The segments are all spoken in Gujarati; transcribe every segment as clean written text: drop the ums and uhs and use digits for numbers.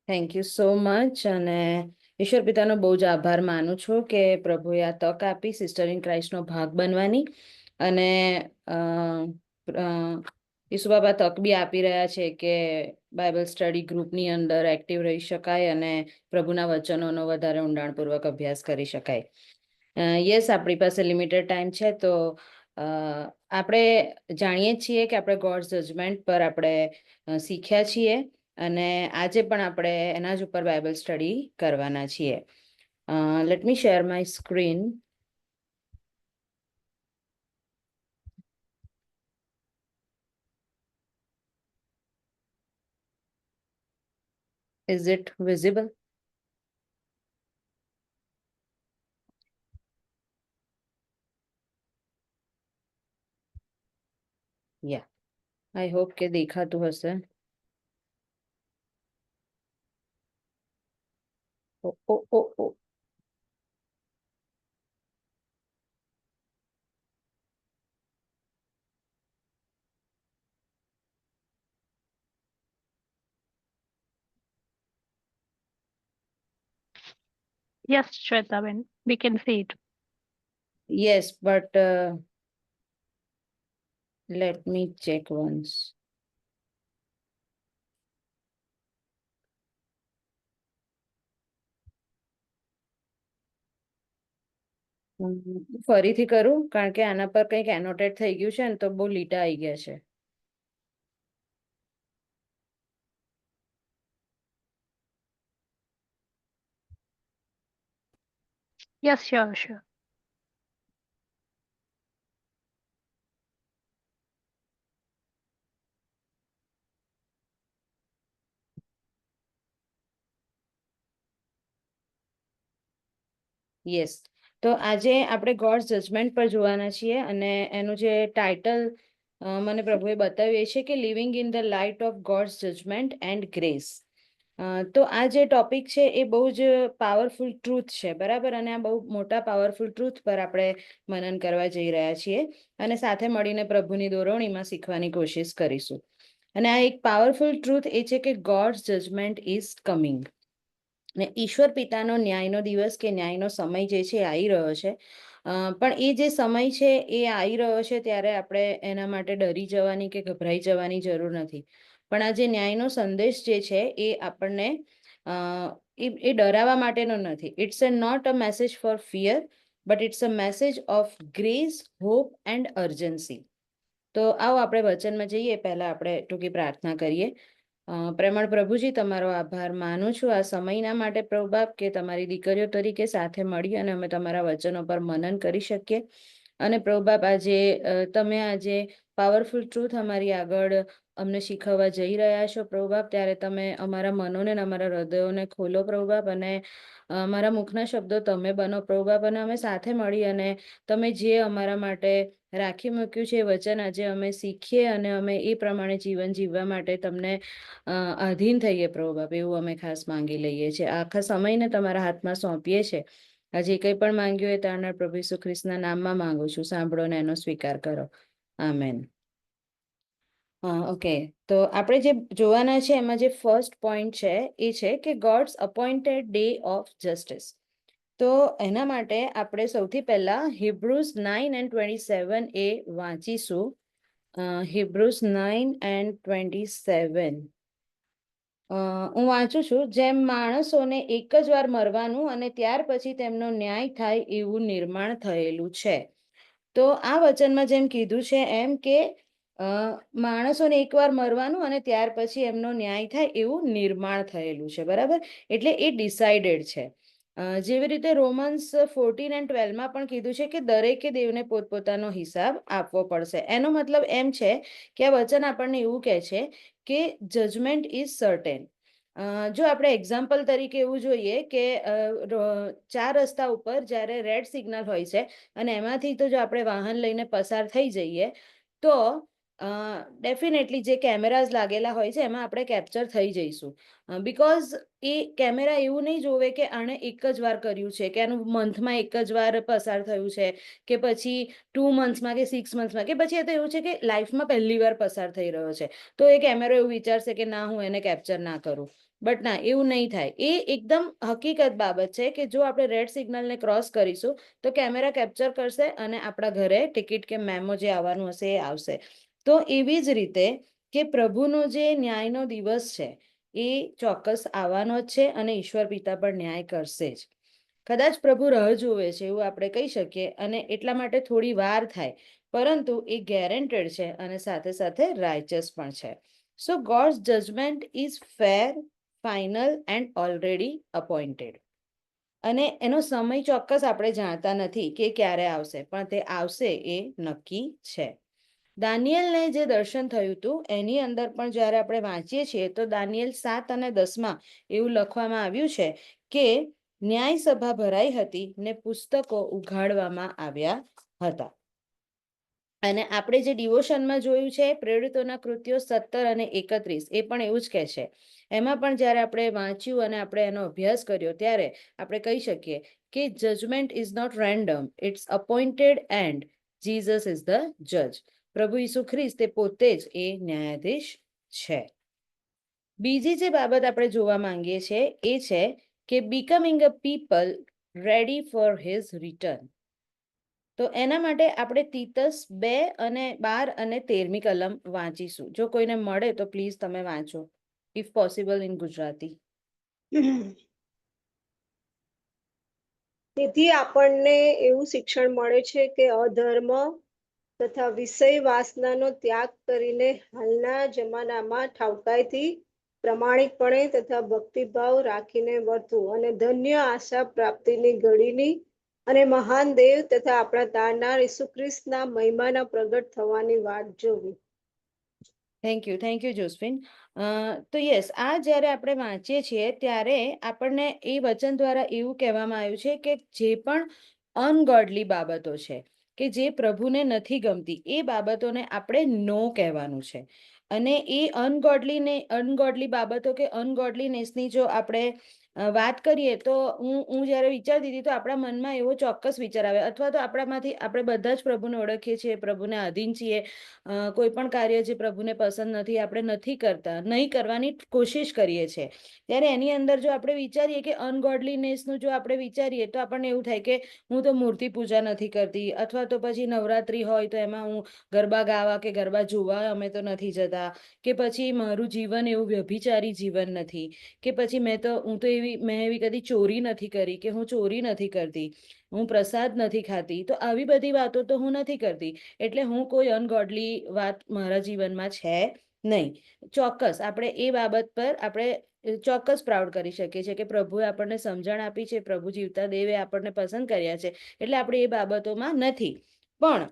Thank you so much. અને ઈશ્વર પિતાનો બહુ જ આભાર માનું છું કે પ્રભુએ આ તક આપી સિસ્ટર ઇન ક્રાઇસ્ટનો ભાગ બનવાની. અને ઈસુ બાબા તક બી આપી રહ્યા છે કે બાઇબલ સ્ટડી ગ્રુપની અંદર એક્ટિવ રહી શકાય અને પ્રભુના વચનોનો વધારે ઊંડાણપૂર્વક અભ્યાસ કરી શકાય. યસ, આપણી પાસે લિમિટેડ ટાઈમ છે, તો આપણે જાણીએ છીએ કે આપણે ગોડ્સ જજમેન્ટ પર આપણે શીખ્યા છીએ. અને આજે પણ આપણે એના જ ઉપર બાઇબલ સ્ટડી કરવાના છીએ. Let me share my screen. Is it visible? Yeah, I hope કે દેખાતું હશે. ઓ. Yes, Shwetaben, we can see it. Yes, but let me check once. ફરીથી કરું, કારણ કે આના પર કંઈક એનોટેટ થઈ ગયું છે ને તો બહુ લીટા આવી ગયા છે. Yes, sure. યસ, તો આજે આપણે ગોડ્સ જજમેન્ટ પર જોવાના છીએ. અને એનું જે ટાઇટલ મને પ્રભુએ બતાવ્યું છે કે living in the light of God's judgement and grace. તો આ જે ટોપિક છે એ બહુ જ પાવરફુલ ટ્રુથ છે, બરાબર. અને આ બહુ મોટા પાવરફુલ ટ્રુથ પર આપણે મનન કરવા જઈ રહ્યા છીએ અને સાથે મળીને પ્રભુની દોરવણીમાં શીખવાની કોશિશ કરીશું. અને આ એક પાવરફુલ ટ્રુથ એ છે કે ગોડ્સ જજમેન્ટ ઇઝ કમિંગ. ને ઈશ્વર પિતાનો ન્યાયનો દિવસ કે ન્યાયનો સમય જે છે એ આવી રહ્યો છે. પણ એ જે સમય છે એ આવી રહ્યો છે ત્યારે આપણે એના માટે ડરી જવાની કે ગભરાઈ જવાની જરૂર નથી. પણ આ જે ન્યાયનો સંદેશ જે છે એ આપણને એ ડરાવવા માટેનો નથી. It's not a message for fear, but it's a message of grace, hope and urgency. તો આવો આપણે વચનમાં જઈએ પહેલા આપણે ટૂંકી પ્રાર્થના કરીએ. પ્રેમળ પ્રભુજી, તમારો આભાર માનું છું આ સમયના માટે પ્રભુ બાપ, કે તમારી દીકરીઓ તરીકે સાથે મળી અને અમે તમારા વચનો પર મનન કરી શકીએ. અને પ્રભુ બાપ, આજે તમે આજે પાવરફુલ ટ્રુથ અમારી આગળ અમને શીખવવા જઈ રહ્યા છો પ્રભુ બાપ, ત્યારે તમે અમારા મનોને અને અમારા હૃદયોને ખોલો પ્રભુ બાપ. અને અમારા મુખના શબ્દો તમે બનો પ્રભુ બાપ. અને અમે સાથે મળી અને તમે જે અમારા માટે રાખી મૂક્યું છે એ વચન આજે અમે શીખીએ અને અમે એ પ્રમાણે જીવન જીવવા માટે તમને આધીન થઈએ પ્રભુ બાપ, એવું અમે ખાસ માંગી લઈએ છીએ. આખા સમયને તમારા હાથમાં સોંપીએ છીએ. આજે કંઈ પણ માંગ્યું હોય તારનાર પ્રભુ ઈસુ ખ્રિસ્તના નામમાં માંગુ છું. સાંભળો ને એનો સ્વીકાર કરો. આમેન. ઓકે, તો આપણે જે જોવાના છે એમાં જે ફર્સ્ટ પોઈન્ટ છે એ છે કે gods appointed day of justice. તો એના માટે આપણે સૌથી પહેલા હિબ્રુઝ 9:27 એ વાંચીશું. હિબ્રુઝ 9:27 હું વાંચું છું. જેમ માણસોને એક જ વાર મરવાનું અને ત્યાર પછી તેમનો ન્યાય થાય એવું નિર્માણ થયેલું છે. તો આ વચનમાં જેમ કીધું છે એમ કે માણસોને એકવાર મરવાનું અને ત્યાર પછી એમનો ન્યાય થાય એવું નિર્માણ થયેલું છે, બરાબર. એટલે એ ડિસાઇડેડ છે. જેવી રીતે રોમન્સ 14:12 પણ કીધું છે કે દરેકે દેવને પોતપોતાનો હિસાબ આપવો પડશે. એનો મતલબ એમ છે કે આ વચન આપણને એવું કહે છે કે જજમેન્ટ ઇઝ સર્ટેન. જો આપણે એક્ઝામ્પલ તરીકે એવું જોઈએ કે 4 રસ્તા ઉપર જ્યારે રેડ સિગ્નલ હોય છે અને એમાંથી તો જો આપણે વાહન લઈને પસાર થઈ જઈએ તો ડેફિનેટલી જે કેમેરાઝ લાગેલા હોય છે એમાં આપણે કેપ્ચર થઈ જઈશું. બિકોઝ એ કેમેરા એવું નહીં જોવે કે આણે એક જ વાર કર્યું છે, કે આનું મંથમાં એક જ વાર પસાર થયું છે, કે પછી 2 મંથ્સમાં કે 6 મંથ્સમાં, કે પછી એ તો એવું છે કે લાઈફમાં પહેલી વાર પસાર થઈ રહ્યો છે. તો એ કેમેરો એવું વિચારશે કે ના, હું એને કેપ્ચર ના કરું. બટ ના, એવું નહીં થાય. એ એકદમ હકીકત બાબત છે કે જો આપણે રેડ સિગ્નલને ક્રોસ કરીશું તો કેમેરા કેપ્ચર કરશે અને આપણા ઘરે ટિકિટ કે મેમો જે આવવાનું હશે એ આવશે. તો એવી જ રીતે કે પ્રભુનો જે ન્યાયનો દિવસ છે એ ચોક્કસ આવવાનો જ છે અને ઈશ્વર પિતા પણ ન્યાય કરશે જ. કદાચ પ્રભુ રાહ જુએ છે એવું આપણે કહી શકીએ, અને એટલા માટે થોડી વાર થાય, પરંતુ એ ગેરંટેડ છે અને સાથે સાથે રાઇચસ પણ છે. So God's judgement is fair, final and already appointed. અને એનો સમય ચોક્કસ આપણે જાણતા નથી કે ક્યારે આવશે, પણ તે આવશે એ નક્કી છે. દાનિયેલને જે દર્શન થયું હતું એની અંદર પણ જ્યારે આપણે વાંચીએ છીએ તો દાનિયેલ 7 અને 10 એવું લખવામાં આવ્યું છે કે ન્યાય સભા ભરાઈ હતી ને પુસ્તકો ઉઘાડવામાં આવ્યા હતા. અને આપણે જે ડિવોશનમાં જોયું છે પ્રેરિતોના કૃત્યો 17 અને 31, એ પણ એવું જ કહે છે. એમાં પણ જ્યારે આપણે વાંચ્યું અને આપણે એનો અભ્યાસ કર્યો ત્યારે આપણે કહી શકીએ કે judgement is not random, it's appointed and Jesus is the જજ. પ્રભુ ઈસુ ખ્રિસ્ત તે પોતે જ એ ન્યાયાધીશ છે. બીજી જે બાબત આપણે જોવા માંગીએ છીએ એ છે કે becoming a people ready for his return. તો એના માટે આપણે તીતસ 2 અને 12 અને 13મી કલમ વાંચીશું. જો કોઈને મળે તો પ્લીઝ તમે વાંચો, ઇફ પોસિબલ ઇન ગુજરાતી. તેથી આપણને એવું શિક્ષણ મળે છે કે અધર્મ તથા વિષય વાસનાનો ત્યાગ કરીને હાલના જમાનામાં ઠાવકાઈથી, પ્રમાણિકપણે તથા ભક્તિભાવ રાખીને વર્તવું અને ધન્ય આશા પ્રાપ્તિની ઘડીની અને મહાન દેવ તથા આપણા તારનાર ઈસુ ખ્રિસ્તના મહિમાના પ્રગટ થવાની વાટ જોવી. Thank you Josephine. તો યસ, આ જ્યારે આપણે વાંચીએ છીએ ત્યારે આપણને એ વચન દ્વારા એવું કહેવામાં આવ્યું છે કે જે પણ અનગોડલી બાબતો છે કે જે પ્રભુને નથી ગમતી એ બાબતોને આપણે નો કહેવાનું છે. અને એ અનગોડલી બાબતો કે અનગોડલીનેસની જો આપણે વાત કરીએ તો હું જ્યારે વિચારતી હતી તો આપણા મનમાં એવો ચોક્કસ વિચાર આવે, અથવા તો આપણામાંથી આપણે બધા જ પ્રભુને ઓળખીએ છીએ, પ્રભુને આધીન છીએ. કોઈ પણ કાર્ય જે પ્રભુને પસંદ નથી આપણે નથી કરતા, નહીં કરવાની કોશિશ કરીએ છીએ. ત્યારે એની અંદર જો આપણે વિચારીએ કે અનગોડલીનેસનું જો આપણે વિચારીએ તો આપણને એવું થાય કે હું તો મૂર્તિ પૂજા નથી કરતી, અથવા તો પછી નવરાત્રિ હોય તો એમાં હું ગરબા ગાવા કે ગરબા જોવા અમે તો નથી જતા, કે પછી મારું જીવન એવું વ્યભિચારી જીવન નથી, કે પછી હું તો મેં એવી કદી ચોરી નથી કરી કે હું ચોરી નથી કરતી, હું પ્રસાદ નથી ખાતી. તો આવી બધી વાતો તો હું નથી કરતી, એટલે હું કોઈ અનગોડલી વાત મારા જીવનમાં છે નહીં. ચોક્કસ આપણે એ બાબત પર આપણે ચોક્કસ પ્રાઉડ કરી શકીએ છીએ કે પ્રભુએ આપણને સમજણ આપી છે, પ્રભુ જીવતા દેવે આપણને પસંદ કર્યા છે, એટલે આપણે એ બાબતોમાં નથી. પણ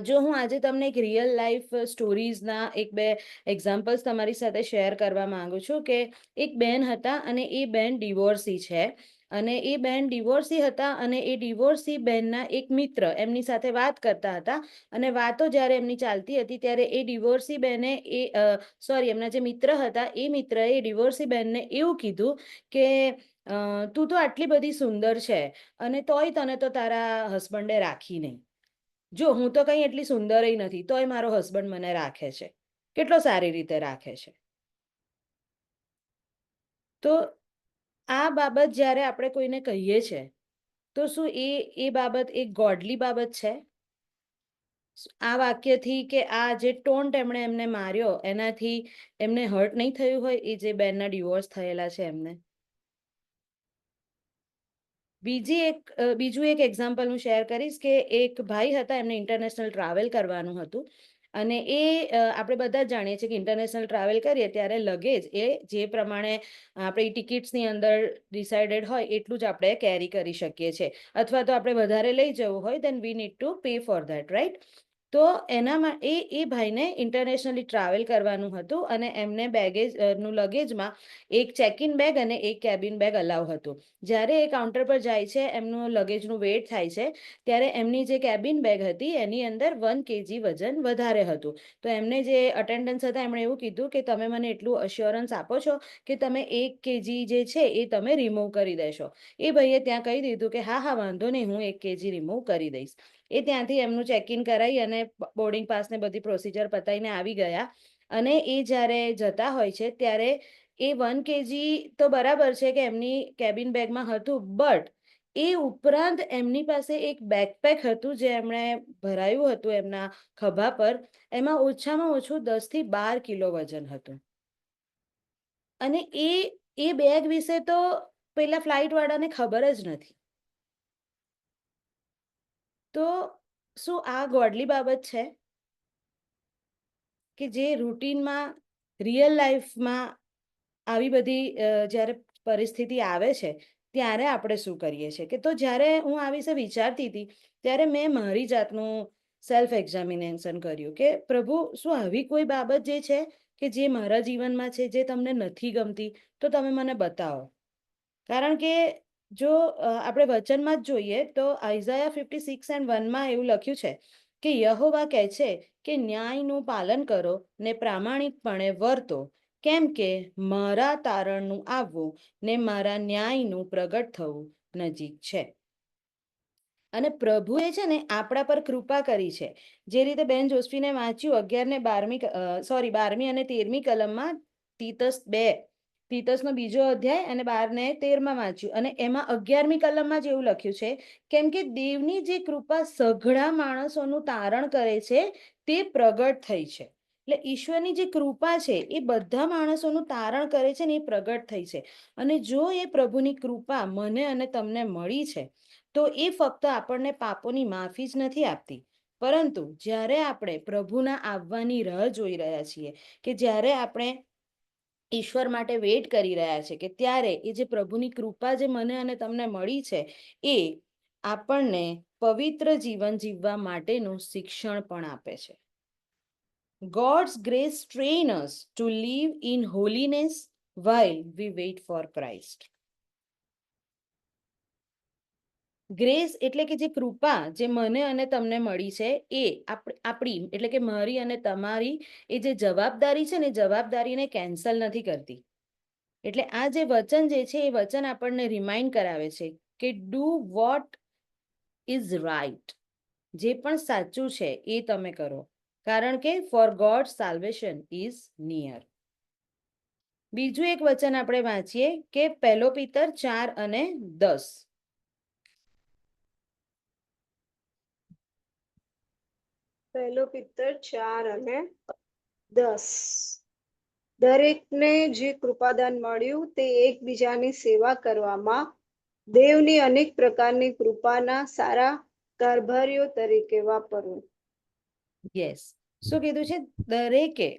જો હું આજે તમને એક રિયલ લાઈફ સ્ટોરીઝના 1-2 એક્ઝામ્પલ્સ તમારી સાથે શેર કરવા માંગુ છું કે એક બેન હતા અને એ બેન ડિવોર્સી છે. અને એ બેન ડિવોર્સી હતા અને એ ડિવોર્સી બેનના એક મિત્ર એમની સાથે વાત કરતા હતા. અને વાતો જ્યારે એમની ચાલતી હતી ત્યારે એ ડિવોર્સી બેને એમના જે મિત્ર હતા એ મિત્રએ ડિવોર્સી બેનને એવું કીધું કે તું તો આટલી બધી સુંદર છે અને તોય તને તો તારા હસબન્ડે રાખી નહીં. જો હું તો કંઈ એટલી સુંદરય નથી તોય મારો હસબન્ડ મને રાખે છે, કેટલો સારી રીતે રાખે છે. તો આ બાબત જ્યારે આપણે કોઈને કહીએ છીએ તો શું એ બાબત એક ગોડલી બાબત છે? આ વાક્યથી કે આ જે ટોન્ટ એમણે એમને માર્યો એનાથી એમને હર્ટ નહીં થયું હોય, એ જે બેનના ડિવોર્સ થયેલા છે એમને? બીજું એક એક્ઝામ્પલ હું શેર કરીશ કે એક ભાઈ હતા, એમને ઇન્ટરનેશનલ ટ્રાવેલ કરવાનું હતું. અને આપણે બધા જ જાણીએ છીએ કે ઇન્ટરનેશનલ ટ્રાવેલ કરીએ ત્યારે લગેજ એ જે પ્રમાણે આપણી ટિકિટ્સની અંદર ડિસાઇડેડ હોય એટલું જ આપણે કેરી કરી શકીએ છીએ, અથવા તો આપણે વધારે લઈ જવું હોય then we need to pay for that, right? તો એનામાં એ ભાઈને ઇન્ટરનેશનલી ટ્રાવેલ કરવાનું હતું અને એમને નું લગેજમાં એક ચેક ઇન બેગ અને એક કેબિન બેગ અલાવ હતું. જ્યારે એ કાઉન્ટર પર જાય છે, એમનું લગેજનું વેઇટ થાય છે, ત્યારે એમની જે કેબિન બેગ હતી એની અંદર 1 kg વજન વધારે હતું. તો એમને જે અટેન્ડન્સ હતા એમણે એવું કીધું કે તમે મને એટલું અશ્યોરન્સ આપો છો કે તમે 1 kg જે છે એ તમે રિમૂવ કરી દેશો? એ ભાઈએ ત્યાં કહી દીધું કે હા વાંધો નહીં, હું 1 kg રિમૂવ કરી દઈશ. એ ત્યાંથી એમનું ચેક ઇન કરાવી અને બોર્ડિંગ પાસને બધી પ્રોસિજર પતાવીને આવી ગયા. અને એ જ્યારે જતા હોય છે ત્યારે એ 1 kg તો બરાબર છે કે એમની કેબિન બેગમાં હતું, બટ એ ઉપરાંત એમની પાસે એક બેકપેક હતું જે એમણે ભરાયું હતું એમના ખભા પર. એમાં ઓછામાં ઓછું 10 થી 12 કિલો વજન હતું. અને એ બેગ વિશે તો પેલા ફ્લાઇટ વાળાને ખબર જ નથી. તો શું આ ગોડલી બાબત છે કે જે રૂટીનમાં રિયલ લાઈફમાં આવી બધી જ્યારે પરિસ્થિતિ આવે છે ત્યારે આપણે શું કરીએ છીએ? કે તો જ્યારે હું આ વિશે વિચારતી હતી ત્યારે મેં મારી જાતનું સેલ્ફ એક્ઝામિનેશન કર્યું કે પ્રભુ, શું આવી કોઈ બાબત જે છે કે જે મારા જીવનમાં છે જે તમને નથી ગમતી, તો તમે મને બતાવો. કારણ કે જો આપણે વચનમાં જ જોઈએ તો આઇઝાયા 56:1 એવું લખ્યું છે કે યહોવા કહે છે કે ન્યાયનું પાલન કરો ને પ્રામાણિકપણે વર્તો, કેમ કે મારા તારણનું આવવું ને મારા ન્યાયનું પ્રગટ થવું નજીક છે. અને પ્રભુએ છે ને આપણા પર કૃપા કરી છે. જે રીતે બેન જોસ્ફીને વાંચ્યું 11 ને 12મી અને 13મી કલમમાં તીતસનો 2જો અધ્યાય અને 12 ને 13માં વાંચ્યું, અને એમાં 11મી કલમમાં જ એવું લખ્યું છે કેમ કે દેવની જે કૃપા સઘળા માણસોનું તારણ કરે છે તે પ્રગટ થઈ છે. એટલે ઈશ્વરની જે કૃપા છે એ બધા માણસોનું તારણ કરે છે ને એ પ્રગટ થઈ છે. અને જો એ પ્રભુની કૃપા મને અને તમને મળી છે તો એ ફક્ત આપણને પાપોની માફી જ નથી આપતી, પરંતુ જ્યારે આપણે પ્રભુના આવવાની રાહ જોઈ રહ્યા છીએ, કે જ્યારે આપણે ઈશ્વર માટે વેઇટ કરી રહ્યા છે, કે ત્યારે એ જે પ્રભુની કૃપા જે મને અને તમને મળી છે એ આપણને પવિત્ર જીવન જીવવા માટેનું શિક્ષણ પણ આપે છે. God's grace trains us to live in holiness while we wait for Christ. Grace એટલે કે જે કૃપા જે મને અને તમને મળી છે એ આપણી એટલે કે મારી અને તમારી એ જે જવાબદારી છે ને એ જવાબદારીને કેન્સલ નથી કરતી. એટલે આ જે વચન જે છે એ વચન આપણને રિમાઇન્ડ કરાવે છે કે ડુ વોટ ઇઝ રાઇટ. જે પણ સાચું છે એ તમે કરો, કારણ કે for God salvation is near. બીજું એક વચન આપણે વાંચીએ કે 1 Peter 4 અને 10. પહેલો પિત્તર 4 અને 10. દરેકને જે કૃપાદાન મળ્યું તે એકબીજાની સેવા કરવામાં દેવની અનેક પ્રકારની કૃપાના સારા કારભારીઓ તરીકે વાપરવું. યસ, શું કીધું છે? દરેકે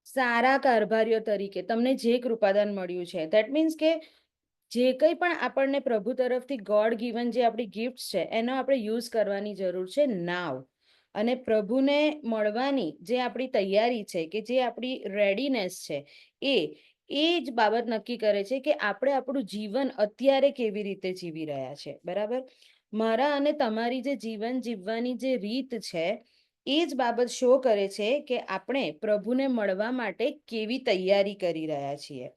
સારા કારભારીઓ તરીકે તમને જે કૃપાદાન મળ્યું છે, ધેટ મીન્સ કે જે કંઈ પણ આપણને પ્રભુ તરફથી ગોડ ગિવન જે આપણી ગિફ્ટ છે એનો આપણે યુઝ કરવાની જરૂર છે નાવ. અને પ્રભુને મળવાની જે આપણી તૈયારી છે, કે જે આપણી રેડીનેસ છે, એ જ બાબત નક્કી કરે છે કે આપણે આપણું જીવન અત્યારે કેવી રીતે જીવી રહ્યા છે. બરાબર? મારા અને તમારી જે જીવન જીવવાની જે રીત છે એ જ બાબત શો કરે છે કે આપણે પ્રભુને મળવા માટે કેવી તૈયારી કરી રહ્યા છીએ.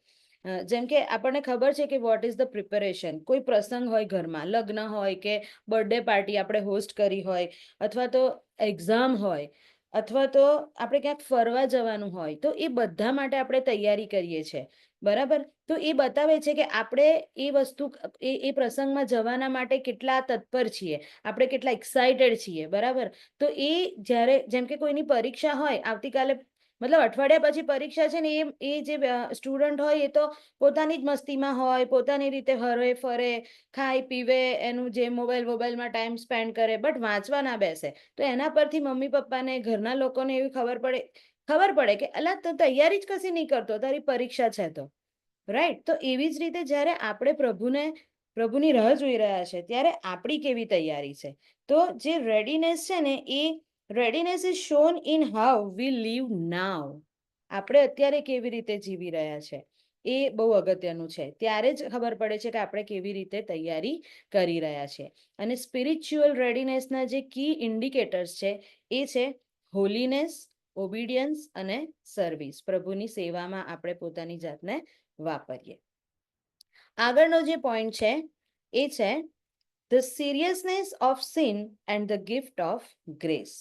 જેમ કે આપણને ખબર છે કે વોટ ઇઝ ધ પ્રિપેરેશન. કોઈ પ્રસંગ હોય ઘરમાં, લગ્ન હોય કે બર્થડે પાર્ટી આપણે હોસ્ટ કરી હોય, અથવા તો એક્ઝામ હોય, અથવા તો આપણે ક્યાંક ફરવા જવાનું હોય, તો એ બધા માટે આપણે તૈયારી કરીએ છીએ. બરાબર? તો એ બતાવે છે કે આપણે એ વસ્તુ એ પ્રસંગમાં જવાના માટે કેટલા તત્પર છીએ, આપણે કેટલા એક્સાઇટેડ છીએ. બરાબર? તો એ જ્યારે જેમ કે કોઈની પરીક્ષા હોય આવતીકાલે, મતલબ અઠવાડિયા પછી પરીક્ષા છે ને, એ જે સ્ટુડન્ટ હોય એ તો પોતાની જ મસ્તીમાં હોય, પોતાની રીતે હરે ફરે, ખાય પીવે, એનું જે મોબાઈલમાં ટાઈમ સ્પેન્ડ કરે, બટ વાંચવા ના બેસે. તો એના પરથી મમ્મી પપ્પાને, ઘરના લોકોને એવી ખબર પડે કે અલા, તો તૈયારી જ કશી નહીં કરતો, તારી પરીક્ષા છે તો. રાઈટ? તો એવી જ રીતે જ્યારે આપણે પ્રભુની રાહ જોઈ રહ્યા છે ત્યારે આપણી કેવી તૈયારી છે? તો જે રેડીનેસ છે ને, એ readiness is shown in how we live now. આપણે અત્યારે કેવી રીતે જીવી રહ્યા છે એ બહુ અગત્યનું છે. ત્યારે જ ખબર પડે છે કે આપણે કેવી રીતે તૈયારી કરી રહ્યા છે. અને સ્પિરિચ્યુઅલ રેડીનેસના જે કી ઇન્ડિકેટર્સ છે એ છે હોલીનેસ, ઓબિડિયન્સ અને સર્વિસ. પ્રભુની સેવામાં આપણે પોતાની જાતને વાપરીએ. આગળનો જે પોઈન્ટ છે એ છે the seriousness of sin and the gift of grace.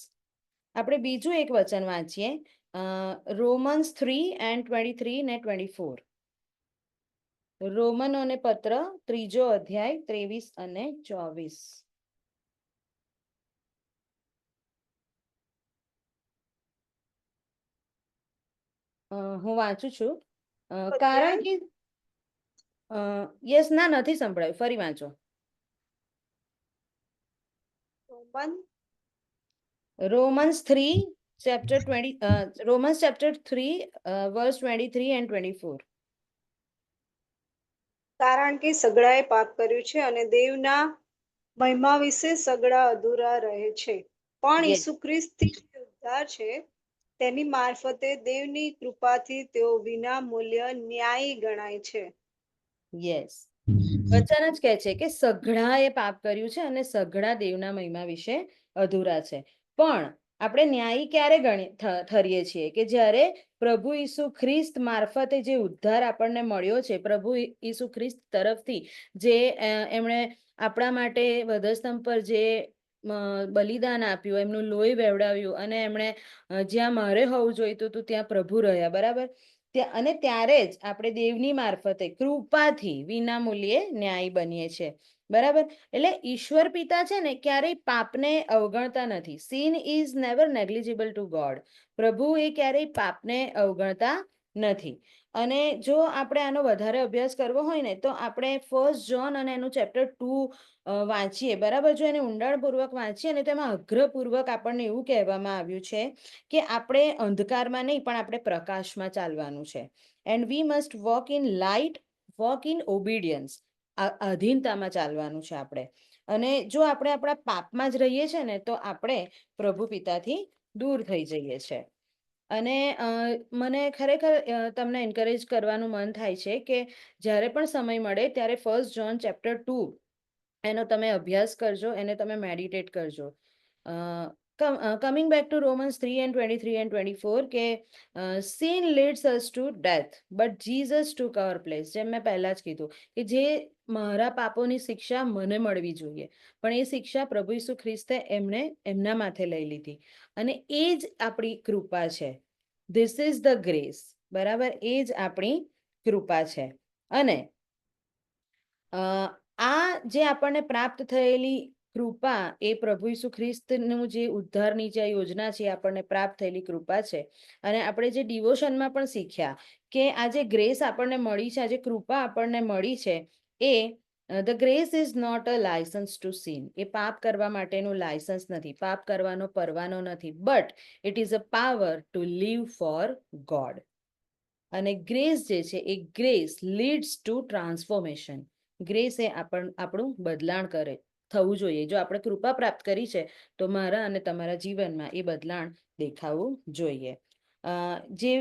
આપણે બીજું એક વચન વાંચીએ, Romans 3:23 ને 24. રોમનોને પત્ર 3 અધ્યાય 23 અને 24. હું વાંચું છું. કારણ કે યસ, ના, નથી સંભળાયું, ફરી વાંચો. Romans 3 chapter 20 Romans chapter 3 verse 23 and 24. કારણ કે સગડાએ પાપ કર્યું છે અને દેવના મહિમા વિશે સગડા અધૂરા રહે છે, પણ Yes. ઈસુ ખ્રિસ્તથી જે ઉદ્ધાર છે તેની મારફતે દેવની કૃપાથી તેઓ વિના મૂલ્ય ન્યાયી ગણાય છે. યસ, વચન જ કહે છે કે સઘળાએ પાપ કર્યું છે અને સઘળા દેવના મહિમા વિશે અધૂરા છે. પણ આપણે ન્યાયી ક્યારે ઠરીએ છીએ કે જ્યારે પ્રભુ ઈસુ ખ્રિસ્ત મારફતે જે ઉદ્ધાર આપણને મળ્યો છે, પ્રભુ ઈસુ ખ્રિસ્ત તરફથી જે એમણે આપણા માટે વધસ્તંભ પર જે બલિદાન આપ્યું, એમનું લોહી વહેવડાવ્યું અને એમણે જ્યાં મારે હોવું જોઈતું હતું ત્યાં પ્રભુ રહ્યા, બરાબર. અને ત્યારે જ આપણે દેવની મારફતે કૃપાથી વિના મૂલ્યે ન્યાયી બનીએ છીએ, બરાબર. એટલે ઈશ્વર પિતા છે ને ક્યારેય પાપને અવગણતા નથી. sin is never negligible to God. પ્રભુ એ ક્યારેય પાપને અવગણતા નથી. અને જો આપણે આનો વધારે અભ્યાસ કરવો હોય ને તો આપણે 1 John અને એનું ચેપ્ટર 2 વાંચીએ, બરાબર. જો એને ઊંડાણપૂર્વક વાંચીએ ને તો એમાં અગ્રપૂર્વક આપણને એવું કહેવામાં આવ્યું છે કે આપણે અંધકારમાં નહીં પણ આપણે પ્રકાશમાં ચાલવાનું છે. And we must walk in light, walk in obedience. અધીનતામાં ચાલવાનું છે આપણે. અને જો આપણે આપણા પાપમાં જ રહીએ છીએ ને તો આપણે પ્રભુ પિતાથી દૂર થઈ જઈએ છીએ. અને મને ખરેખર તમને એન્કરેજ કરવાનું મન થાય છે કે જ્યારે પણ સમય મળે ત્યારે 1 John ચેપ્ટર 2 એનો તમે અભ્યાસ કરજો, એને તમે મેડિટેટ કરજો. Coming back to Romans 3 and 23 and 24 કે sin leads us to death but Jesus took our place. જેમ મેં પહેલા જ કીધું કે જે મારા પાપોની શિક્ષા મને મળવી જોઈએ પણ એ શિક્ષા પ્રભુ ઈસુ ખ્રિસ્તે એમના માથે લઈ લીધી અને એ જ આપણી કૃપા છે. ધીસ ઇઝ ધ ગ્રેસ, બરાબર. એ જ આપણી કૃપા છે. અને આ જે આપણને પ્રાપ્ત થયેલી કૃપા એ પ્રભુ ઈસુ ખ્રિસ્તનું જે ઉદ્ધારની જે યોજના છે આપણને પ્રાપ્ત થયેલી કૃપા છે. અને આપણે જે ડિવોશનમાં પણ શીખ્યા કે આ જે ગ્રેસ આપણને મળી છે, આ જે કૃપા આપણને મળી છે એ the grace is not a licence to sin. એ પાપ કરવા માટેનું લાયસન્સ નથી, પાપ કરવાનો પરવાનો નથી, but it is a power to live for God. અને ગ્રેસ જે છે એ grace leads to transformation. Grace એ આપણું બદલાણ થવું જોઈએ. જો આપણે કૃપા પ્રાપ્ત કરી છે તો મારા અને તમારા જીવનમાં એ બદલાણ દેખાવું જોઈએ. જે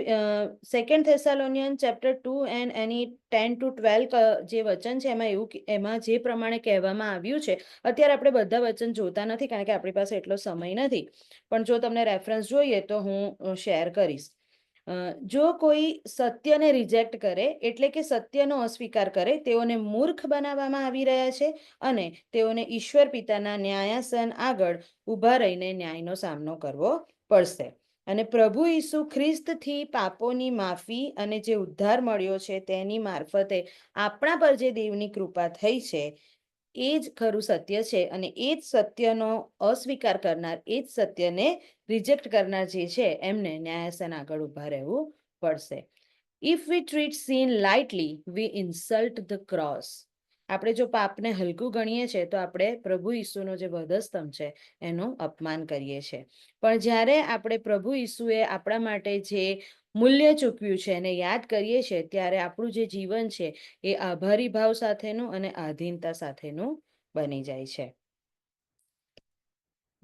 2 થેસાલોનિયન ચેપ્ટર 2 એન્ડ એની 10 to 12 જે વચન છે એમાં જે પ્રમાણે કહેવામાં આવ્યું છે, અત્યારે આપણે બધા વચન જોતા નથી કારણ કે આપણી પાસે એટલો સમય નથી, પણ જો તમને રેફરન્સ જોઈએ તો હું શેર કરીશ. જો કોઈ સત્યને રિજેક્ટ કરે એટલે કે સત્યનો અસ્વીકાર કરે તેઓને મૂર્ખ બનાવવામાં આવી રહ્યા છે અને તેઓને ઈશ્વર પિતાના ન્યાયાસન આગળ ઊભા રહીને ન્યાયનો સામનો કરવો પડશે. અને પ્રભુ ઈસુ ખ્રિસ્તથી પાપોની માફી અને જે ઉદ્ધાર મળ્યો છે તેની મારફતે આપણા પર જે દેવની કૃપા થઈ છે એ જ ખરું સત્ય છે. અને એ જ સત્યનો અસ્વીકાર કરનાર, એ જ સત્યને રિજેક્ટ કરનાર જે છે એમને ન્યાયાસન આગળ ઊભા રહેવું પડશે. If we treat sin lightly we insult the cross. આપણે જો પાપને હલકું ગણીએ છીએ તો આપણે પ્રભુ ઈસુનો જે વધસ્તંભ છે એનું અપમાન કરીએ છીએ. પણ જ્યારે આપણે પ્રભુ ઈસુએ આપણા માટે જે મૂલ્ય ચૂકવ્યું છે એને યાદ કરીએ છીએ ત્યારે આપણું જે જીવન છે એ આભારી ભાવ સાથેનું અને આધીનતા સાથેનું બની જાય છે.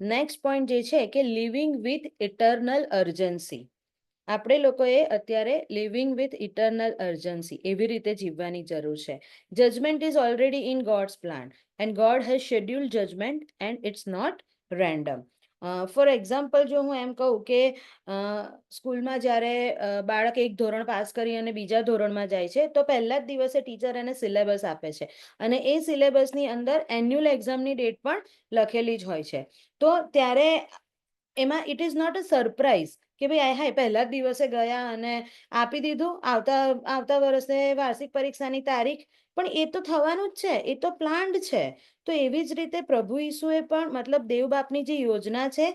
નેક્સ્ટ પોઈન્ટ જે છે કે લિવિંગ વિથ ઇટર્નલ અર્જન્સી. આપણે લોકોએ અત્યારે લિવિંગ વિથ ઇટર્નલ અર્જન્સી એવી રીતે જીવવાની જરૂર છે. Judgement is already in God's plan and God has scheduled judgement and it's not random. For example, જો હું એમ કહું કે સ્કૂલમાં જ્યારે બાળક એક ધોરણ પાસ કરી અને બીજા ધોરણમાં જાય છે તો પહેલા જ દિવસે ટીચર એને સિલેબસ આપે છે અને એ સિલેબસની અંદર એન્યુઅલ એક્ઝામની ડેટ પણ લખેલી જ હોય છે. તો ત્યારે એમાં it is not a surprise કે ભાઈ હાય પહેલા જ દિવસે ગયા અને આપી દીધું, આવતા વર્ષે વાર્ષિક પરીક્ષાની તારીખ. પણ એ તો થવાનું જ છે, એ તો પ્લાન્ડ છે. તો એવી જ રીતે પ્રભુ ઈસુએ પણ મતલબ દેવ બાપની જે યોજના છે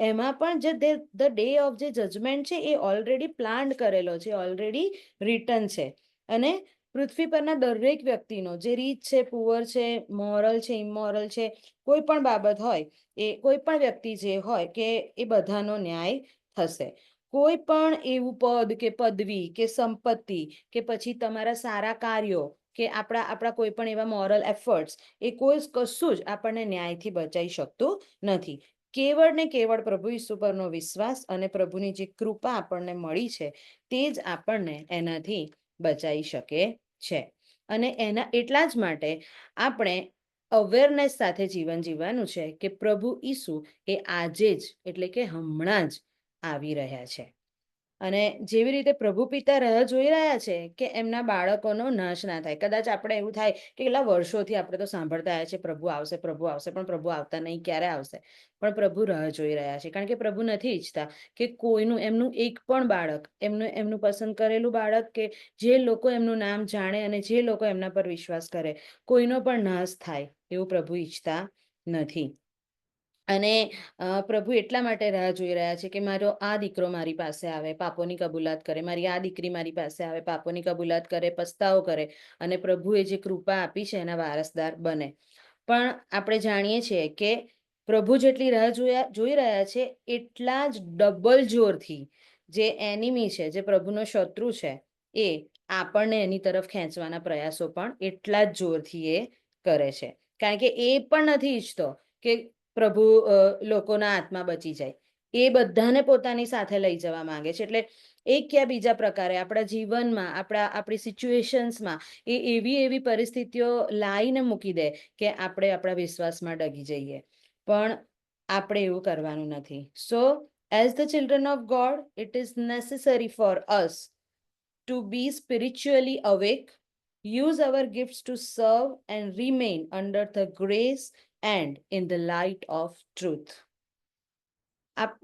એમાં પણ જે ધ ડે ઓફ જે જજમેન્ટ છે એ ઓલરેડી પ્લાન્ડ કરેલો છે, ઓલરેડી રિટન છે. અને પૃથ્વી પરના દરેક વ્યક્તિનો જે રીચ છે, પુઅર છે, મોરલ છે, ઇમોરલ છે, કોઈ પણ બાબત હોય, એ કોઈ પણ વ્યક્તિ જે હોય કે એ બધાનો ન્યાય થશે. કોઈ પણ એવું પદ કે પદવી કે સંપત્તિ કે પછી તમારા સારા કાર્યો કે આપણા કોઈ પણ એવા મોરલ એફર્ટ્સ, એ કોઈ કશું જ આપણને ન્યાયથી બચાવી શકતું નથી. કેવળ ને કેવળ પ્રભુ ઈસુ પરનો વિશ્વાસ અને પ્રભુની જે કૃપા આપણને મળી છે તે જ આપણને એનાથી બચાવી શકે છે. અને એના એટલા જ માટે આપણે અવેરનેસ સાથે જીવન જીવવાનું છે કે પ્રભુ ઈસુ એ આજે જ એટલે કે હમણાં જ આવી રહ્યા છે. અને જેવી રીતે પ્રભુ પિતા રાહ જોઈ રહ્યા છે કે એમના બાળકોનો નાશ ના થાય. કદાચ આપણે એવું થાય કે કેટલા વર્ષોથી આપણે તો સાંભળતા આવ્યા છે પ્રભુ આવશે, પ્રભુ આવશે, પણ પ્રભુ આવતા નહીં, ક્યારે આવશે? પણ પ્રભુ રાહ જોઈ રહ્યા છે, કારણ કે પ્રભુ નથી ઈચ્છતા કે કોઈનું, એમનું એક પણ બાળક, એમનું પસંદ કરેલું બાળક કે જે લોકો એમનું નામ જાણે અને જે લોકો એમના પર વિશ્વાસ કરે, કોઈનો પણ નાશ થાય એવું પ્રભુ ઈચ્છતા નથી. અને પ્રભુ એટલા માટે રાહ જોઈ રહ્યા છે કે મારો આ દીકરો મારી પાસે આવે, પાપોની કબૂલાત કરે, મારી આ દીકરી મારી પાસે આવે, પાપોની કબૂલાત કરે, પસ્તાવો કરે અને પ્રભુએ જે કૃપા આપી છે એના વારસદાર બને. પણ આપણે જાણીએ છીએ કે પ્રભુ જેટલી રાહ જોઈ રહ્યા છે એટલા જ ડબલ જોરથી જે એનિમી છે, જે પ્રભુનો શત્રુ છે, એ આપણને એની તરફ ખેંચવાના પ્રયાસો પણ એટલા જ જોરથી એ કરે છે. કારણ કે એ પણ નથી ઈચ્છતો કે પ્રભુ લોકોના આત્મા બચી જાય. એ બધાને પોતાની સાથે લઈ જવા માંગે છે. એટલે એક યા બીજા પ્રકારે આપણા જીવનમાં, આપણી સિચ્યુએશન્સમાં એ એવી પરિસ્થિતિઓ લાવીને મૂકી દે કે આપણે આપણા વિશ્વાસમાં ડગી જઈએ. પણ આપણે એવું કરવાનું નથી. સો as the children of God, it is necessary for us to be spiritually awake, use our gifts to serve and remain under the grace and in the light of truth.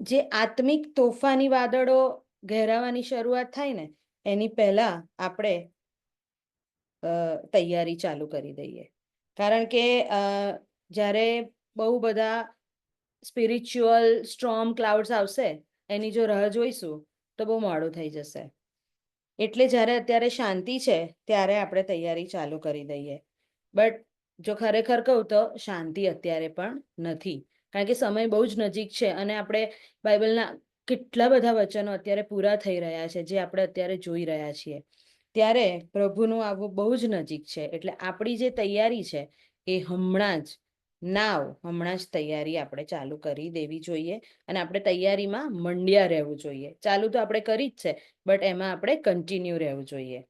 જે આત્મિક તોફાની વાદળો ઘેરાવાની શરૂઆત થાય ને એની પહેલા આપણે તૈયારી ચાલુ કરી દઈએ. કારણ કે જ્યારે બહુ બધા સ્પિરિચ્યુઅલ સ્ટ્રોમ ક્લાઉડ્સ આવશે, એની જો રાહ જોઈશું તો બહુ મોડું થઈ જશે. એટલે જ્યારે અત્યારે શાંતિ છે ત્યારે આપણે તૈયારી ચાલુ કરી દઈએ. બટ જો ખરેખર કહું તો શાંતિ અત્યારે પણ નથી, કારણ કે સમય બહુ જ નજીક છે અને આપણે બાઇબલના કેટલા બધા વચનો અત્યારે પૂરા થઈ રહ્યા છે જે આપણે અત્યારે જોઈ રહ્યા છીએ. ત્યારે પ્રભુનું આવવું બહુ જ નજીક છે. એટલે આપણી જે તૈયારી છે એ હમણાં જ તૈયારી આપણે ચાલુ કરી દેવી જોઈએ અને આપણે તૈયારીમાં મંડ્યા રહેવું જોઈએ. ચાલુ તો આપણે કરી જ છે, બટ એમાં આપણે કન્ટિન્યુ રહેવું જોઈએ.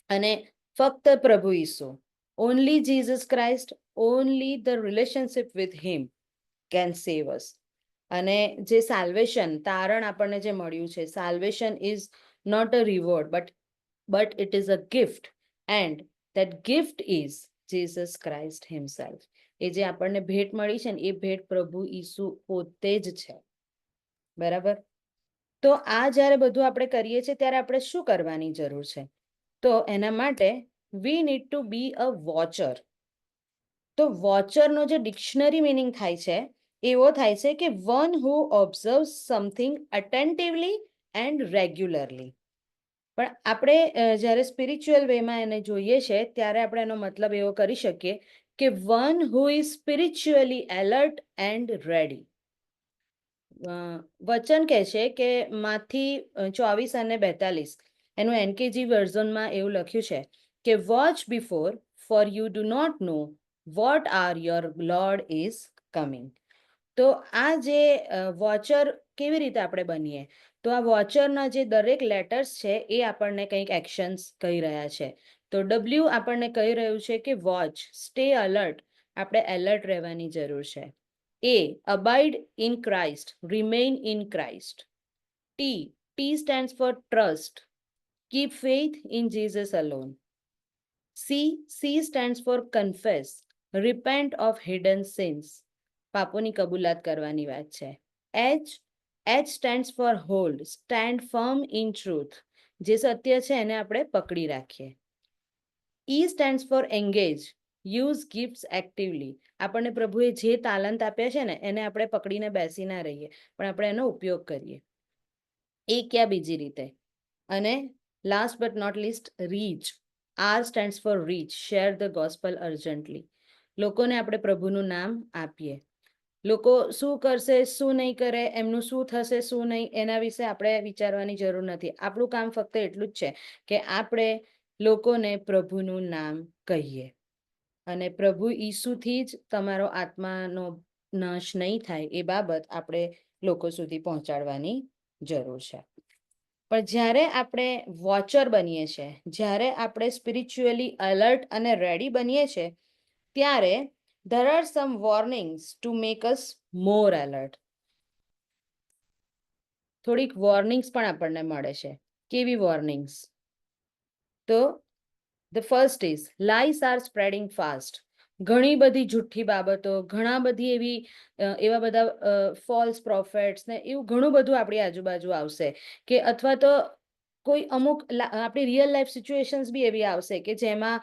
અને ફક્ત પ્રભુ ઈસુ, only Jesus Christ, only the relationship with him can save us. અને જે સાલ્વેશન, તારણ આપણને જે મળ્યું છે, salvation is not a reward but it is a gift, and that gift is Jesus Christ himself. એ જે આપણને ભેટ મળી છે ને એ ભેટ પ્રભુ ઈસુ પોતે જ છે. બરાબર? તો આ જ્યારે બધું આપણે કરીએ છીએ ત્યારે આપણે શું કરવાની જરૂર છે? તો એના માટે we need to be a watcher. તો વોચરનો જે ડિક્શનરી મિનિંગ થાય છે એવો થાય છે કે one who observe something attentively and regularly. પણ આપણે જ્યારે સ્પિરિચ્યુઅલ વેમાં એને જોઈએ છે ત્યારે આપણે એનો મતલબ એવો કરી શકીએ કે one who is spiritually alert and ready. વચન કહે છે કે માંથી 24 અને 42 એનું એનકેજી વર્ઝનમાં એવું લખ્યું છે કે watch before, for you do not know what are your Lord is coming. તો આ જે વોચર કેવી રીતે આપણે બનીએ? તો આ વોચરના જે દરેક લેટર્સ છે એ આપણને કંઈક એક્શન્સ કહી રહ્યા છે. તો ડબલ્યુ આપણને કહી રહ્યું છે કે વોચ, સ્ટે અલર્ટ, આપણે એલર્ટ રહેવાની જરૂર છે. A, abide in Christ, remain in Christ. T stands for trust, keep faith in Jesus alone. C stands for confess, repent of hidden sins. પાપોની કબૂલાત કરવાની વાત છે. H, H stands for hold, stand firm in truth. જે સત્ય છે એને આપણે પકડી રાખીએ. E stands for engage, use gifts actively. આપણને પ્રભુએ જે તાલંત આપ્યા છે ને એને આપણે પકડીને બેસી ના રહીએ, પણ આપણે એનો ઉપયોગ કરીએ. એ ક્યાં બીજી રીતે? અને last but not least, reach. R stands for reach, share the gospel urgently. લોકોને આપણે પ્રભુનું નામ આપીએ. લોકો શું કરશે, શું નહીં કરે, એમનું શું થશે, શું નહીં, એના વિશે આપણે વિચારવાની જરૂર નથી. આપણું કામ ફક્ત એટલું જ છે કે આપણે લોકોને પ્રભુનું નામ કહીએ. અને પ્રભુ ઈસુથી જ તમારો આત્માનો નાશ નહીં થાય એ બાબત આપણે લોકો સુધી પહોંચાડવાની જરૂર છે. પણ જ્યારે આપણે વોચર બનીએ છીએ, જ્યારે આપણે સ્પિરિચ્યુઅલી અલર્ટ અને રેડી બનીએ છીએ, ત્યારે there are some warnings to make us more alert. થોડીક વોર્નિંગ્સ પણ આપણને મળે છે. કેવી વોર્નિંગ્સ? તો the first is lies are spreading fast. ઘણી બધી જુઠ્ઠી બાબતો, ઘણા બધી એવા બધા ફોલ્સ પ્રોફેટ્સ ને એવું ઘણું બધું આપણી આજુબાજુ આવશે, કે અથવા તો કોઈ અમુક આપણી રિયલ લાઈફ સિચ્યુએશન્સ બી એવી આવશે કે જેમાં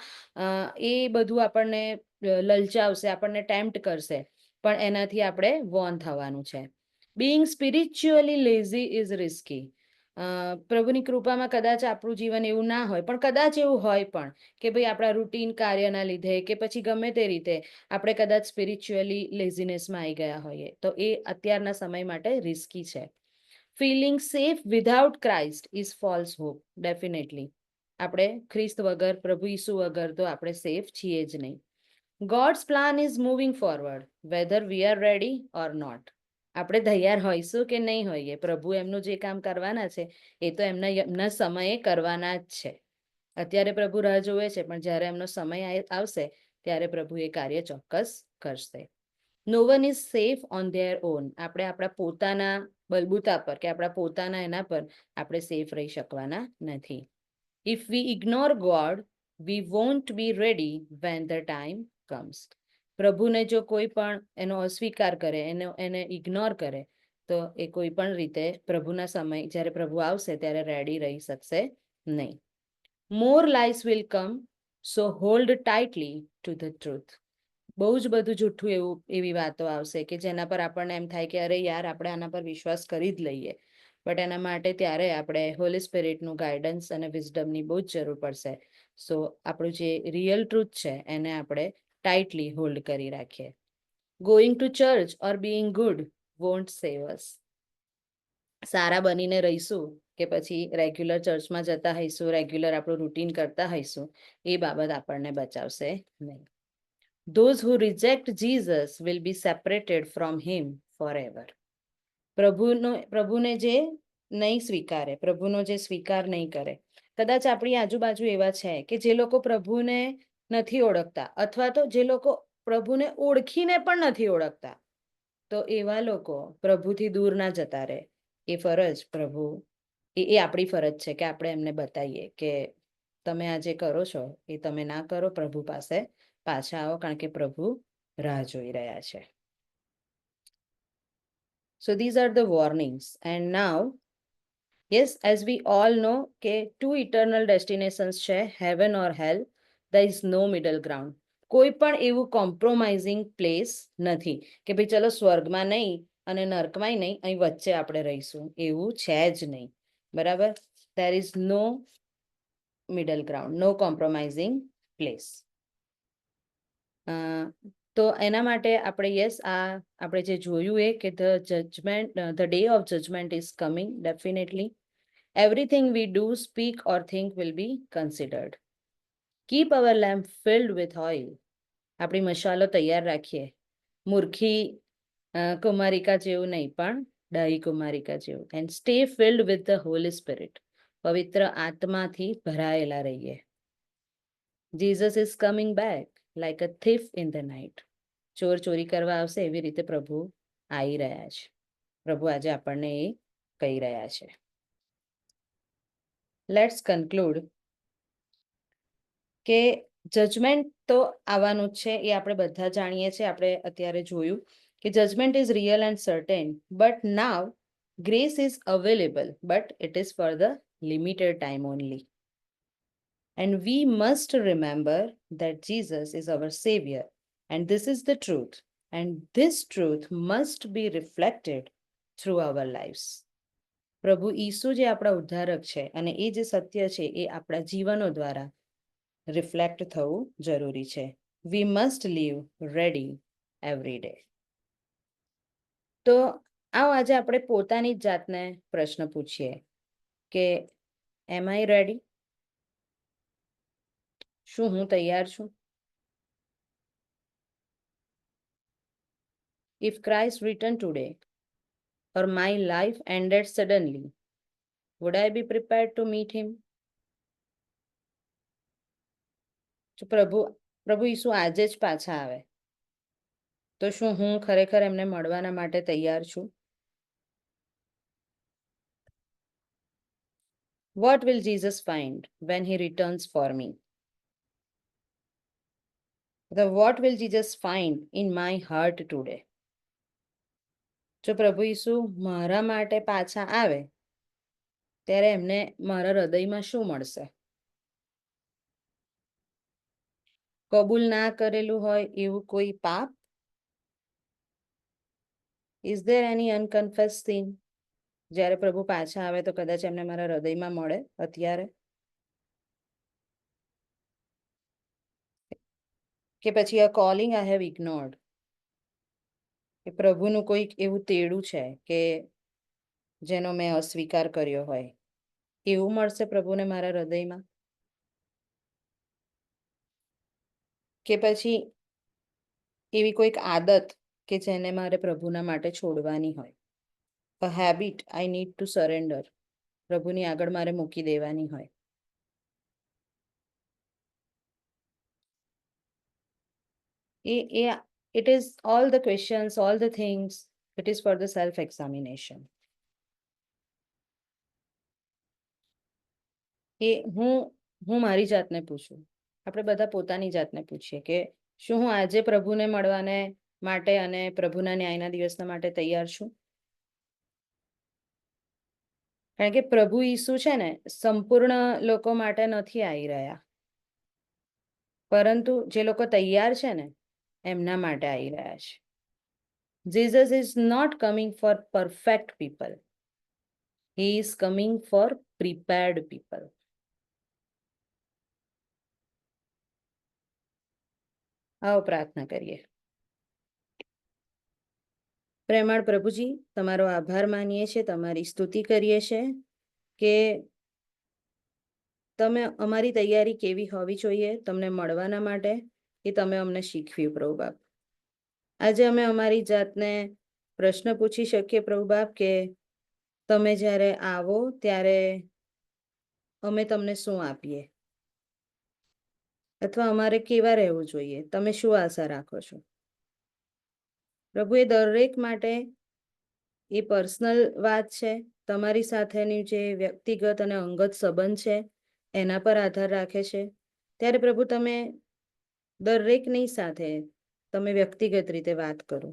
એ બધું આપણને લલચાવશે, આપણને ટેમ્પ્ટ કરશે, પણ એનાથી આપણે વોર્ન થવાનું છે. Being spiritually lazy is risky. પ્રભુની કૃપામાં કદાચ આપણું જીવન એવું ના હોય, પણ કદાચ એવું હોય પણ કે ભાઈ આપણા રૂટીન કાર્યના લીધે કે પછી ગમે તે રીતે આપણે કદાચ સ્પિરિચ્યુઅલી લેઝીનેસમાં આવી ગયા હોઈએ, તો એ અત્યારના સમય માટે રિસ્કી છે. Feeling safe without Christ is false hope. Definitely આપણે ખ્રિસ્ત વગર, પ્રભુ ઈસુ વગર તો આપણે સેફ છીએ જ નહીં. God's plan is moving forward whether we are ready or not. આપણે તૈયાર હોઈશું કે નહીં હોઈએ, પ્રભુ એમનું જે કામ કરવાના છે એ તો એમના સમયે કરવાના જ છે. અત્યારે પ્રભુ રાહ જોવે છે, પણ જ્યારે એમનો સમય આવશે ત્યારે પ્રભુ એ કાર્ય ચોક્કસ કરશે. No one is safe on their own. આપણે આપણા પોતાના બલબૂતા પર કે આપણા પોતાના એના પર આપણે સેફ રહી શકવાના નથી. If we ignore God, we won't be ready when the time comes. પ્રભુને જો કોઈ પણ એનો અસ્વીકાર કરે, એને ઇગ્નોર કરે, તો એ કોઈ પણ રીતે પ્રભુના સમય જ્યારે પ્રભુ આવશે ત્યારે રેડી રહી શકશે નહીં. More lies will come, so hold tightly to the truth. બહુ જ બધું જૂઠું એવી વાતો આવશે કે જેના પર આપણને એમ થાય કે અરે યાર, આપણે આના પર વિશ્વાસ કરી જ લઈએ. બટ એના માટે ત્યારે આપણે હોલી સ્પિરિટનું ગાઈડન્સ અને વિઝડમની બહુ જ જરૂર પડશે. સો આપણું જે રિયલ ટ્રુથ છે એને આપણે ટાઇટલી હોલ્ડ કરી રાખીએ. Going to church or being good won't save us. સારા બનીને રહીશું કે પછી રેગ્યુલર ચર્ચમાં જતા હઈશું, રેગ્યુલર આપણું રૂટીન કરતા હઈશું, એ બાબત આપણને બચાવશે નહીં. Those who reject Jesus will be separated from him forever. પ્રભુને જે નહીં સ્વીકારે, પ્રભુનો જે સ્વીકાર નહીં કરે, કદાચ આપણી આજુબાજુ એવા છે કે જે લોકો પ્રભુને નથી ઓળખતા, અથવા તો જે લોકો પ્રભુને ઓળખીને પણ નથી ઓળખતા, તો એવા લોકો પ્રભુથી દૂર ના જતા રહે. એ ફરજ પ્રભુ એ આપણી ફરજ છે કે આપણે એમને બતાવીએ કે તમે આ જે કરો છો એ તમે ના કરો, પ્રભુ પાસે પાછા આવો, કારણ કે પ્રભુ રાહ જોઈ રહ્યા છે. So these are the warnings. And now, yes, as we all know કે two eternal destinations છે, heaven or hell. There is no middle ground. કોઈ પણ એવું કોમ્પ્રોમાઇઝિંગ પ્લેસ નથી કે ભાઈ ચલો સ્વર્ગમાં નહીં અને નર્કમાંય નહીં, અહીં વચ્ચે આપણે રહીશું, એવું છે જ નહીં. બરાબર? There is no middle ground, no compromising place. તો એના માટે આપણે આપણે જે જોયું એ કે the day of judgement is coming. Definitely everything we do, speak or think will be considered. Keep our lamp filled with oil. આપણી મશાલો તૈયાર રાખીએ. મૂર્ખી કુમારિકા જેવું નહીં, પણ ડાહી કુમારિકા જેવું. And stay field with the Holi spirit. પવિત્ર આત્માથી ભરાયેલા રહીએ. Jesus is coming back like a thief in the night. ચોર ચોરી કરવા આવશે એવી રીતે પ્રભુ આવી રહ્યા છે. પ્રભુ આજે આપણને એ કહી રહ્યા છે. લેટ્સ કન્ક્લુડ કે જજમેન્ટ તો આવવાનું જ છે, એ આપણે બધા જાણીએ છીએ. આપણે અત્યારે જોયું કે judgement is real and certain, but now Grace is available, but it is for the limited time only. And we must remember that Jesus is our Savior, and this is the truth. And this truth must be reflected through our lives. પ્રભુ ઈસુ જે આપણા ઉદ્ધારક છે અને એ જે સત્ય છે એ આપણા જીવનો દ્વારા રિફ્લેક્ટ થવું જરૂરી છે. We must live ready every day. તો આવો આજે આપણે પોતાની જ જાતને પ્રશ્ન પૂછીએ કે એમ આઈ રેડી? શું હું તૈયાર છું? If Christ returned today or my life ended suddenly, would I be prepared to meet him? જો પ્રભુ ઈસુ આજે જ પાછા આવે તો શું હું ખરેખર એમને મળવાના માટે તૈયાર છું? What will Jesus find when he returns for me? What will Jesus find in my heart today? જો પ્રભુ ઈસુ મારા માટે પાછા આવે ત્યારે એમને મારા હૃદયમાં શું મળશે? કબૂલ ના કરેલું હોય એવું કોઈ પાપ? Is there any unconfessed sin? જ્યારે પ્રભુ પાછા આવે તો કદાચ એમને મારા હૃદયમાં મળે અત્યારે? કે પછી a calling I have ignored? કે પ્રભુનું કોઈક એવું તેડું છે કે જેનો મેં અસ્વીકાર કર્યો હોય, એવું મળશે પ્રભુને મારા હૃદયમાં? કે પછી એવી કોઈક આદત કે જેને મારે પ્રભુના માટે છોડવાની હોય, a habit I need to surrender, પ્રભુની આગળ મારે મૂકી દેવાની હોય. It is all the questions, all the things, it is for the self-examination. હું મારી જાતને પૂછું, આપણે બધા પોતાની જાતને પૂછીએ કે શું હું આજે પ્રભુને મળવાને માટે અને પ્રભુના ન્યાયના દિવસના માટે તૈયાર છું? કારણ કે પ્રભુ ઈસુ છે ને સંપૂર્ણ લોકો માટે નથી આવી રહ્યા, પરંતુ જે લોકો તૈયાર છે ને એમના માટે આવી રહ્યા છે. Jesus is not coming for perfect people. He is coming for prepared people. આવો પ્રાર્થના કરીએ. પ્રેમાળ પ્રભુજી, તમારો આભાર માનીએ છીએ, તમારી સ્તુતિ કરીએ છીએ કે તમે અમારી તૈયારી કેવી હોવી જોઈએ તમને મળવાના માટે એ તમે અમને શીખવ્યું પ્રભુ બાપ. આજે અમે અમારી જાતને પ્રશ્ન પૂછી શકીએ પ્રભુ બાપ કે તમે જ્યારે આવો ત્યારે અમે તમને શું આપીએ, અથવા અમારે કેવા રહેવું જોઈએ, તમે શું આશા રાખો છો? પ્રભુ એ દરેક માટે એ પર્સનલ વાત છે, તમારી સાથેની જે વ્યક્તિગત અને અંગત સંબંધ છે એના પર આધાર રાખે છે. ત્યારે પ્રભુ તમે દરેકની સાથે તમે વ્યક્તિગત રીતે વાત કરો.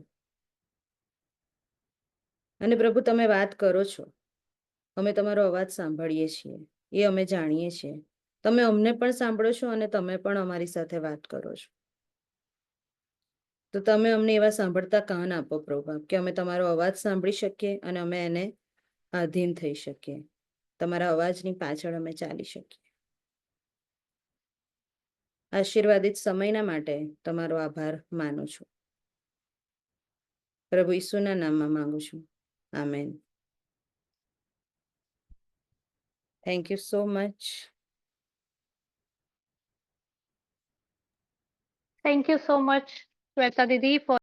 અને પ્રભુ તમે વાત કરો છો, અમે તમારો અવાજ સાંભળીએ છીએ, એ અમે જાણીએ છીએ. તમે અમને પણ સાંભળો છો અને તમે પણ અમારી સાથે વાત કરો છો. તો તમે અમને એવા સાંભળતા કાન આપો પ્રભુ બાપ કે અમે તમારો અવાજ સાંભળી શકીએ અને અમે એને આધીન થઈ શકીએ, તમારા અવાજની પાછળ અમે ચાલી શકીએ. આશીર્વાદિત સમયના માટે તમારો આભાર માનું છું. પ્રભુ ઈસુના નામમાં માંગુ છું. Amen. Thank you so much. Thank you so much, Shweta Didi, for